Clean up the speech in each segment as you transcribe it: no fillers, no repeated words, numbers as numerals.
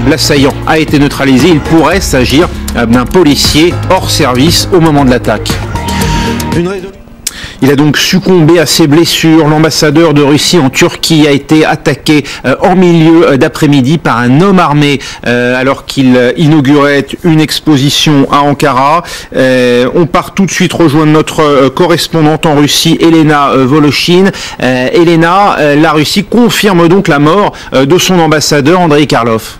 L'assaillant a été neutralisé. Il pourrait s'agir d'un policier hors service au moment de l'attaque. Il a donc succombé à ses blessures. L'ambassadeur de Russie en Turquie a été attaqué en milieu d'après-midi par un homme armé alors qu'il inaugurait une exposition à Ankara. On part tout de suite rejoindre notre correspondante en Russie, Elena Voloshin. Elena, la Russie confirme donc la mort de son ambassadeur Andrei Karlov.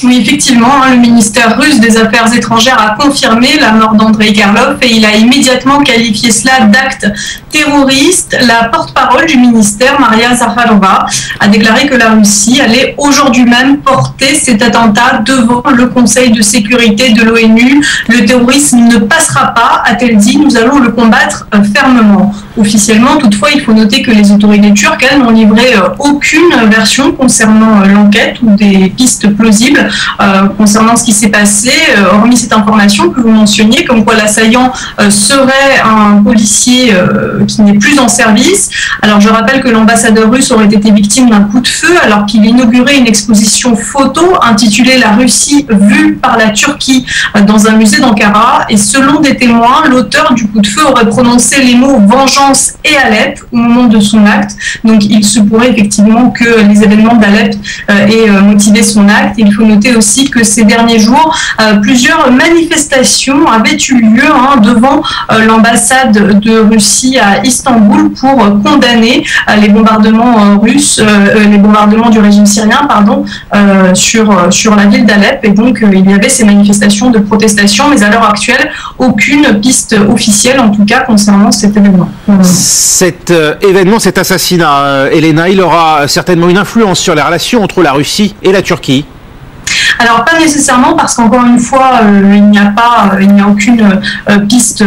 Oui, effectivement, le ministère russe des Affaires étrangères a confirmé la mort d'Andrei Karlov et il a immédiatement qualifié cela d'acte terroriste. La porte-parole du ministère, Maria Zakharova, a déclaré que la Russie allait aujourd'hui même porter cet attentat devant le Conseil de sécurité de l'ONU. Le terrorisme ne passera pas, a-t-elle dit, nous allons le combattre fermement. Officiellement, toutefois, il faut noter que les autorités turques, elles, n'ont livré aucune version concernant l'enquête ou des pistes plausibles concernant ce qui s'est passé, hormis cette information que vous mentionniez, comme quoi l'assaillant serait un policier qui n'est plus en service. Alors je rappelle que l'ambassadeur russe aurait été victime d'un coup de feu alors qu'il inaugurait une exposition photo intitulée « La Russie vue par la Turquie » dans un musée d'Ankara. Et selon des témoins, l'auteur du coup de feu aurait prononcé les mots « vengeance » et « Alep » au moment de son acte. Donc il se pourrait effectivement que les événements d'Alep aient motivé son acte. Il faut noter aussi que ces derniers jours, plusieurs manifestations avaient eu lieu devant l'ambassade de Russie à Istanbul pour condamner les bombardements russes, les bombardements du régime syrien, pardon, sur la ville d'Alep. Et donc il y avait ces manifestations de protestation, mais à l'heure actuelle, aucune piste officielle, en tout cas, concernant cet événement. Cet événement, cet assassinat, Elena, il aura certainement une influence sur les relations entre la Russie et la Turquie. Alors pas nécessairement parce qu'encore une fois il n'y a aucune piste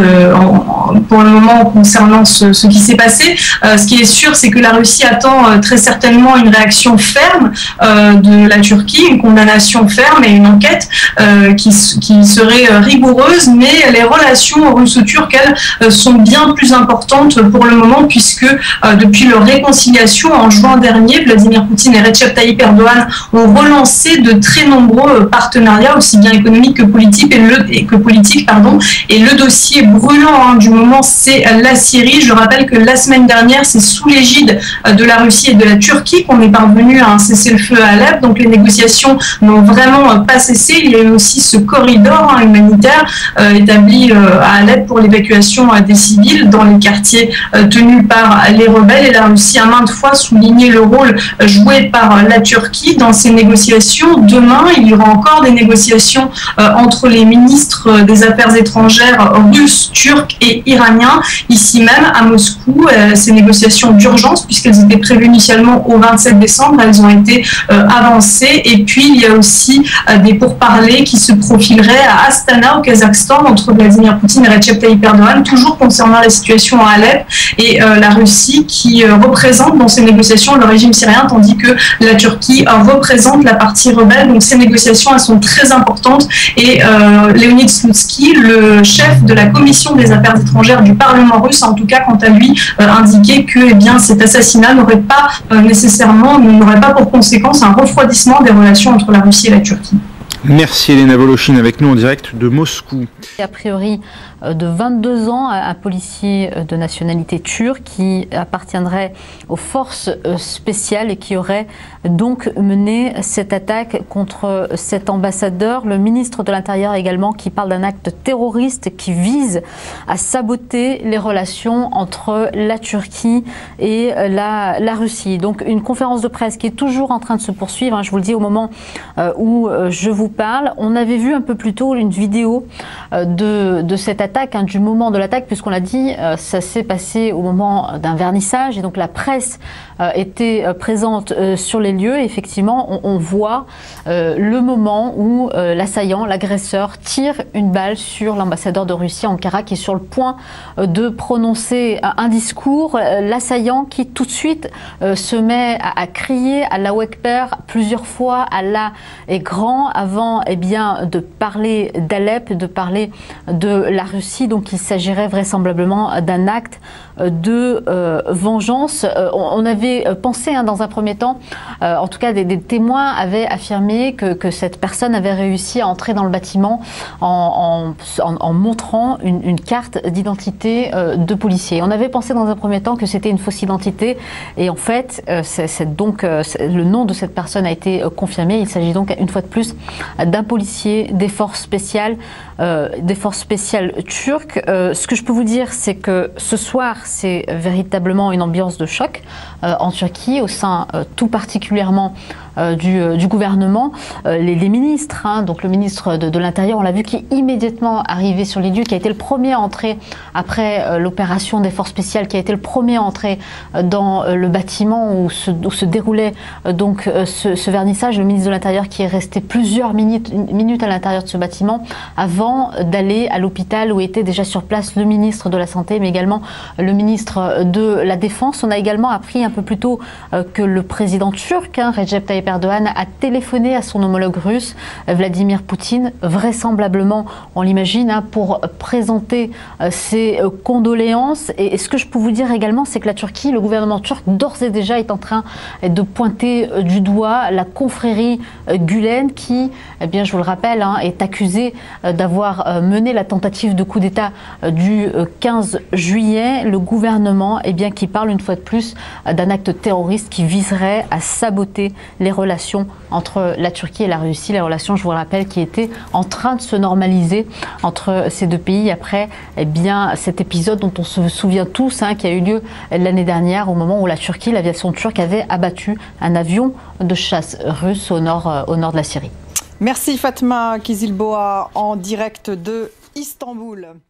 pour le moment concernant ce qui s'est passé. Ce qui est sûr, c'est que la Russie attend très certainement une réaction ferme de la Turquie, une condamnation ferme et une enquête qui serait rigoureuse, mais les relations russo-turques, elles, sont bien plus importantes pour le moment puisque depuis leur réconciliation en juin dernier, Vladimir Poutine et Recep Tayyip Erdogan ont relancé de très nombreux partenariats, aussi bien économiques que politiques, et le dossier brûlant du moment, c'est la Syrie. Je rappelle que la semaine dernière, c'est sous l'égide de la Russie et de la Turquie qu'on est parvenu à un cessez-le-feu à Alep, donc les négociations n'ont vraiment pas cessé. Il y a eu aussi ce corridor humanitaire établi à Alep pour l'évacuation des civils dans les quartiers tenus par les rebelles, et la Russie a maintes fois souligné le rôle joué par la Turquie dans ces négociations. Demain, il y aura encore des négociations entre les ministres des Affaires étrangères russes, turcs et iraniens, ici même à Moscou. Ces négociations d'urgence, puisqu'elles étaient prévues initialement au 27 décembre, elles ont été avancées. Et puis, il y a aussi des pourparlers qui se profileraient à Astana, au Kazakhstan, entre Vladimir Poutine et Recep Tayyip Erdogan, toujours concernant la situation à Alep, et la Russie qui représente dans ces négociations le régime syrien, tandis que la Turquie représente la partie rebelle. Donc ces négociations, elles sont très importantes, et Leonid Slutsky, le chef de la commission des affaires étrangères du Parlement russe, a en tout cas quant à lui indiqué que cet assassinat n'aurait pas pour conséquence un refroidissement des relations entre la Russie et la Turquie. Merci Elena Voloshin avec nous en direct de Moscou. A priori de 22 ans, un policier de nationalité turque qui appartiendrait aux forces spéciales et qui aurait donc mené cette attaque contre cet ambassadeur. Le ministre de l'Intérieur également qui parle d'un acte terroriste qui vise à saboter les relations entre la Turquie et la Russie. Donc une conférence de presse qui est toujours en train de se poursuivre, je vous le dis au moment où je vous parle. On avait vu un peu plus tôt une vidéo de cette attaque, du moment de l'attaque, puisqu'on l'a dit, ça s'est passé au moment d'un vernissage et donc la presse était présente sur les lieux. Et effectivement, on voit le moment où l'assaillant, l'agresseur, tire une balle sur l'ambassadeur de Russie à Ankara qui est sur le point de prononcer un discours. L'assaillant qui tout de suite se met à crier Allahu Akbar plusieurs fois, Allah est grand, avant de parler d'Alep, de parler de la Russie. Russie, donc il s'agirait vraisemblablement d'un acte de vengeance. On avait pensé dans un premier temps, en tout cas des témoins avaient affirmé que cette personne avait réussi à entrer dans le bâtiment en montrant une carte d'identité de policier. On avait pensé dans un premier temps que c'était une fausse identité et en fait le nom de cette personne a été confirmé. Il s'agit donc une fois de plus d'un policier des forces spéciales turques. Ce que je peux vous dire, c'est que ce soir, c'est véritablement une ambiance de choc en Turquie, au sein tout particulièrement du gouvernement. Les ministres, donc le ministre de l'Intérieur, on l'a vu, qui est immédiatement arrivé sur les lieux, qui a été le premier à entrer après l'opération des forces spéciales, qui a été le premier à entrer dans le bâtiment où se déroulait donc ce vernissage. Le ministre de l'Intérieur qui est resté plusieurs minutes à l'intérieur de ce bâtiment avant d'aller à l'hôpital où était déjà sur place le ministre de la Santé, mais également le ministre de la Défense. On a également appris un peu plus tôt que le président turc, Recep Tayyip Erdogan, a téléphoné à son homologue russe, Vladimir Poutine, vraisemblablement, on l'imagine, pour présenter ses condoléances. Et ce que je peux vous dire également, c'est que la Turquie, le gouvernement turc, d'ores et déjà est en train de pointer du doigt la confrérie Gülen qui, je vous le rappelle, est accusée d'avoir mené la tentative de coup d'État du 15 juillet. Le gouvernement qui parle une fois de plus d'un acte terroriste qui viserait à saboter les relations entre la Turquie et la Russie, les relations, je vous le rappelle, qui étaient en train de se normaliser entre ces deux pays après cet épisode dont on se souvient tous, qui a eu lieu l'année dernière au moment où la Turquie, l'aviation turque avait abattu un avion de chasse russe au nord de la Syrie. Merci Fatma Kizilboa en direct de Istanbul.